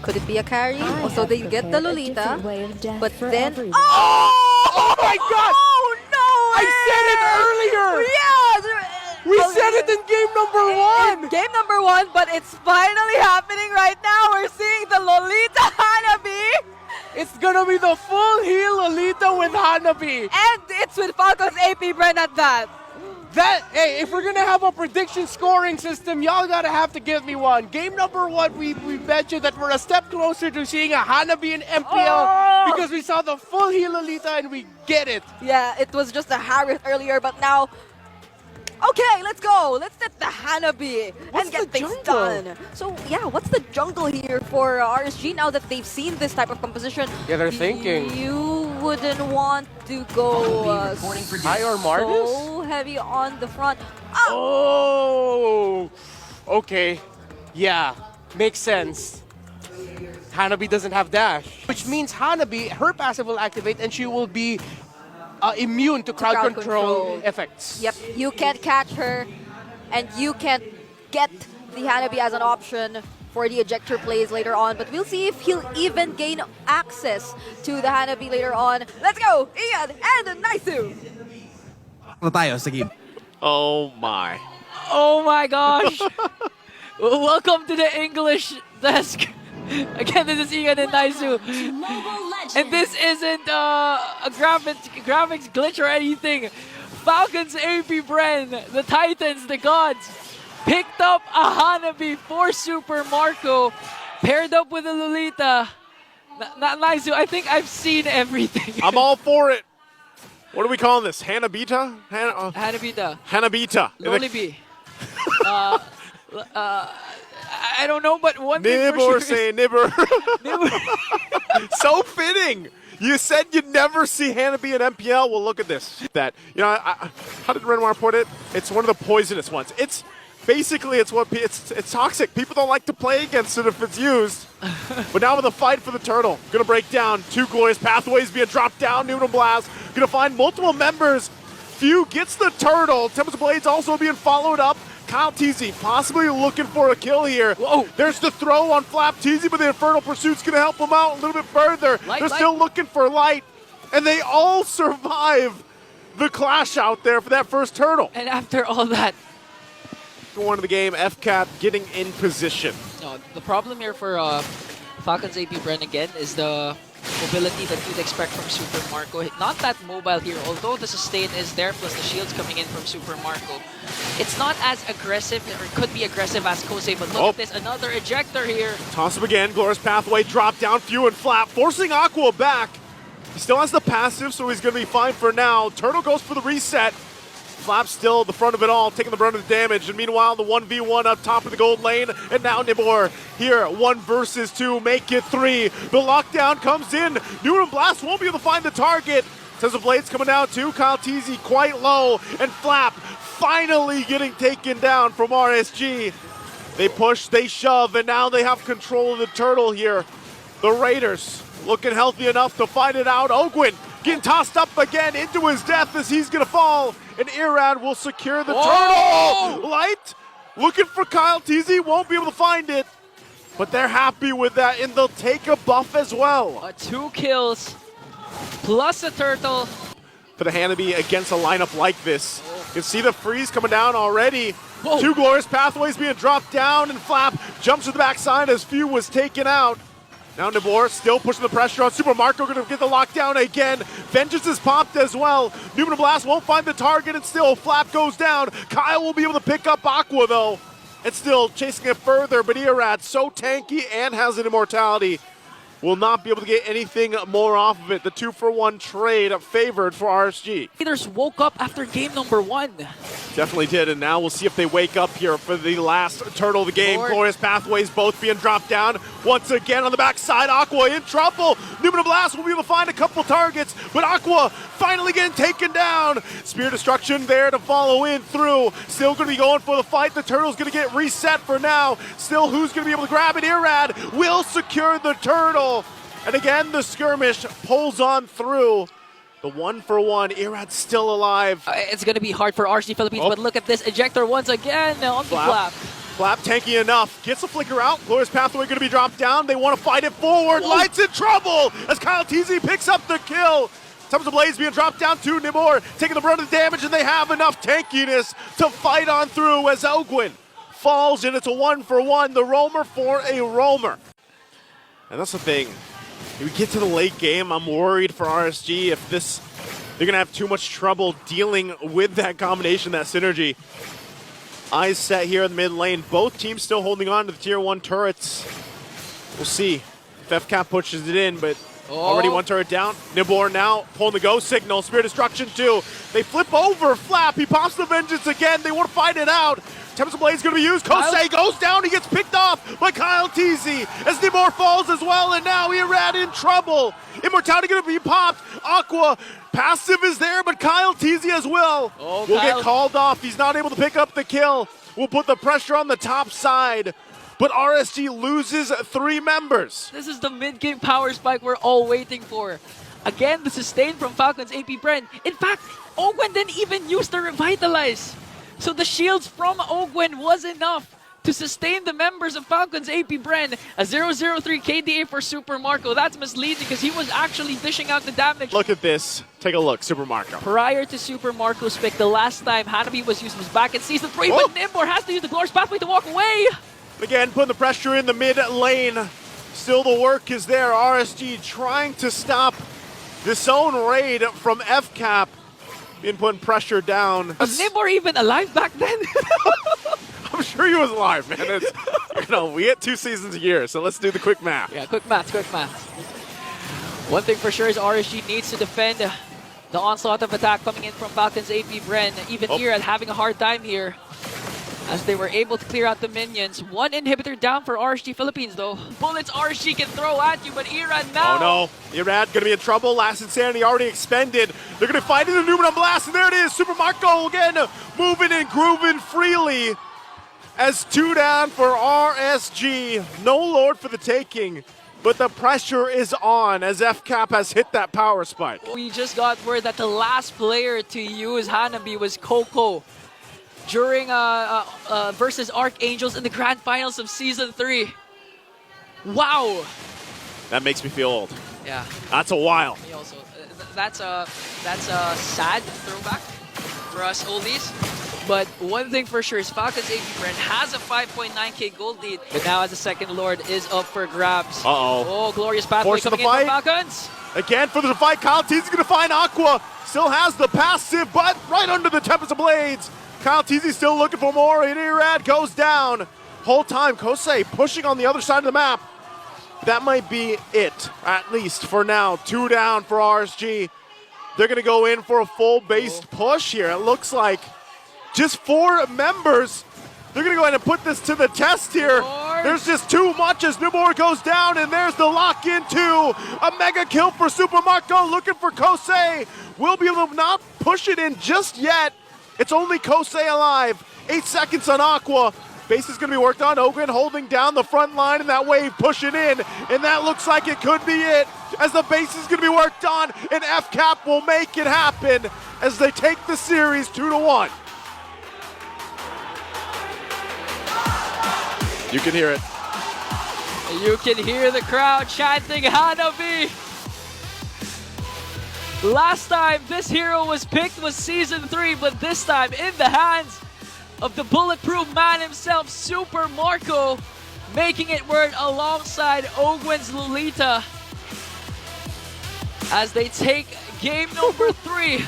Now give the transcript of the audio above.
Could it be a carry? Also, they get the Lolita, but then... Oh my god! Oh no! I said it earlier! Yeah! We said it in game number one! Game number one, but it's finally happening right now. We're seeing the Lolita Hanabi. It's gonna be the full heal Lolita with Hanabi. And it's with Falcon's AP Bren at that. Hey, if we're gonna have a prediction scoring system, y'all gotta have to give me one. Game number one, we bet you that we're a step closer to seeing a Hanabi in MPL because we saw the full heal Lolita and we get it. Yeah, it was just a Harris earlier, but now... Okay, let's go. Let's get the Hanabi and get things done. So, yeah, what's the jungle here for RSG now that they've seen this type of composition? Yeah, they're thinking. You wouldn't want to go high or Martis? so heavy on the front. Oh! Okay. Yeah, makes sense. Hanabi doesn't have dash, which means Hanabi, her passive will activate and she will be immune to crowd control effects. Yep, you can't catch her, and you can't get the Hanabi as an option for the ejector plays later on, but we'll see if he'll even gain access to the Hanabi later on. Let's go, Ian and Naisu! Oh my. Oh my gosh! Welcome to the English desk. Again, this is Ian and Naisu. And this isn't a graphics glitch or anything. Falcons AP Bren, the Titans, the gods, picked up a Hanabi for Super Marco, paired up with a Lolita. Naisu, I think I've seen everything. I'm all for it. What are we calling this? Hanabita? Hanabita. Hanabita. Lolibi. I don't know, but one thing for Nibber sure say nibber. So fitting. You said you'd never see Hanabi in MPL. Well, look at this. That, you know, how did Renoir put it? It's one of the poisonous ones. It's basically it's toxic. People don't like to play against it if it's used. But now with a fight for the turtle, gonna break down. Two glorious pathways being dropped down. Noodle Blast gonna find multiple members. Few gets the turtle. Tempest Blades also being followed up. Kyle Teasy possibly looking for a kill here. Whoa. There's the throw on Flap Teasy, but the Infernal Pursuit's going to help him out a little bit further. They're still looking for light, and they all survive the clash out there for that first turtle. And after all that, One of the game, FCAT getting in position. no, the problem here for Falcons AP Bren again is the mobility that you'd expect from Super Marco. Not that mobile here, although the sustain is there, plus the shields coming in from Super Marco. It's not as aggressive, or could be aggressive as Kosei, but look at this, another ejector here. Toss him again, Glorious Pathway, drop down, Few and Flap, forcing Aqua back. He still has the passive, so he's going to be fine for now. Turtle goes for the reset. Flap still at the front of it all, taking the brunt of the damage. And meanwhile, the 1v1 up top of the gold lane. And now Nibor here, 1 versus 2, make it 3. The lockdown comes in. Noodle Blast won't be able to find the target. Says the Blades coming down too. Kyle Teasy quite low. And Flap finally getting taken down from RSG. They push, they shove, and now they have control of the turtle here. The Raiders looking healthy enough to find it out. Ogwin getting tossed up again into his death as he's going to fall. And Irad will secure the turtle. Light looking for Kyle Teasy, won't be able to find it. But they're happy with that, and they'll take a buff as well. 2 kills, plus a turtle. For the Hanabi against a lineup like this. You can see the freeze coming down already. Whoa. 2 glorious pathways being dropped down, and Flap jumps to the backside as Few was taken out. Now Nibor still pushing the pressure on Super Marco, going to get the lockdown again. Vengeance is popped as well. Numen Blast won't find the target, and still Flap goes down. Kyle will be able to pick up Aqua though, and still chasing it further, but Irad so tanky and has an immortality. Will not be able to get anything more off of it. The 2-for-1 trade favored for RSG. Raiders woke up after game number 1. Definitely did, and now we'll see if they wake up here for the last turtle of the game. Glorious Pathways both being dropped down. Once again on the backside, Aqua in trouble. Numen Blast will be able to find a couple targets, but Aqua finally getting taken down. Spear Destruction there to follow in through. Still going to be going for the fight. The turtle's going to get reset for now. Still, who's going to be able to grab it? Irad will secure the turtle. And again, the skirmish pulls on through. The 1-for-1, Irad's still alive. It's going to be hard for RC Philippines, but look at this ejector once again on the Flap. Flap tanky enough, gets the flicker out. Glorious Pathway going to be dropped down. They want to fight it forward. Light's in trouble as Kyle TZ picks up the kill. Tempest of Blades being dropped down to Nimor, taking the brunt of the damage, and they have enough tankiness to fight on through as Ogwin falls, and it's a 1-for-1. The roamer for a roamer. And that's the thing. If we get to the late game, I'm worried for RSG if they're going to have too much trouble dealing with that combination, that synergy. Eyes set here in the mid lane. Both teams still holding on to the tier 1 turrets. We'll see if FCAP pushes it in, but already one turret down. Nibor now pulling the go signal. Spear Destruction too. They flip over Flap. He pops the Vengeance again. They want to fight it out. Tempest of Blade's going to be used. Kosei goes down. He gets picked off by Kyle TZ as Nibor falls as well. And now Irad in trouble. Immortality going to be popped. Aqua passive is there, but Kyle TZ as well will get called off. He's not able to pick up the kill. We'll put the pressure on the top side. But RSG loses 3 members. This is the mid-game power spike we're all waiting for. Again, the sustain from Falcon's AP Bren. In fact, Ogwen didn't even use the Revitalize. So the shields from Ogwen was enough to sustain the members of Falcon's AP Bren. A 003 KDA for Super Marco. That's misleading because he was actually dishing out the damage. Look at this. Take a look, Super Marco. Prior to Super Marco's pick, the last time Hanabi was used was back in Season 3, but Nimbor has to use the Glorious Pathway to walk away. Again, putting the pressure in the mid lane. Still the work is there. RSG trying to stop this own raid from FCAP. Been putting pressure down. Was Nimbor even alive back then? I'm sure he was alive, man. It's, we get 2 seasons a year, so let's do the quick math. Yeah, quick math. One thing for sure is RSG needs to defend the onslaught of attack coming in from Falcon's AP Bren. Even Irad having a hard time here, as they were able to clear out the minions. 1 inhibitor down for RSG Philippines, though. Bullets RSG can throw at you, but Irad now. Oh no, Irad gonna be in trouble. Last Insanity already expended. They're gonna fight in the Numenum Blast, and there it is. Super Marco again, moving and grooving freely. As 2 down for RSG. No Lord for the taking, but the pressure is on as FCAP has hit that power spike. We just got word that the last player to use Hanabi was Coco during versus Archangels in the Grand Finals of Season 3. Wow. That makes me feel old. Yeah. That's a while. Me also. That's a sad throwback for us oldies. But one thing for sure is Falcon's AP Bren has a 5.9k gold lead, but now as the second Lord is up for grabs. Oh, Glorious Pathway coming in from Falcons. Again for the fight, Kyle TZ is going to find Aqua. Still has the passive, but right under the Tempest of Blades. Kyle TZ still looking for more, and Irad goes down. Whole time, Kosei pushing on the other side of the map. That might be it, at least for now. 2 down for RSG. They're going to go in for a full-based push here. It looks like just 4 members. They're going to go ahead and put this to the test here. There's just too much as Nibor goes down, and there's the lock into a mega kill for Super Marco. Looking for Kosei. Will be able to not push it in just yet. It's only Kosei alive. 8 seconds on Aqua. Base is going to be worked on. Ogren holding down the front line, and that wave pushing in. And that looks like it could be it, as the base is going to be worked on, and FCAP will make it happen as they take the series 2-1. You can hear it. You can hear the crowd chanting Hanabi. Last time this hero was picked was Season 3, but this time in the hands of the bulletproof man himself, Super Marco, making it work alongside Ogwen's Lolita as they take game number 3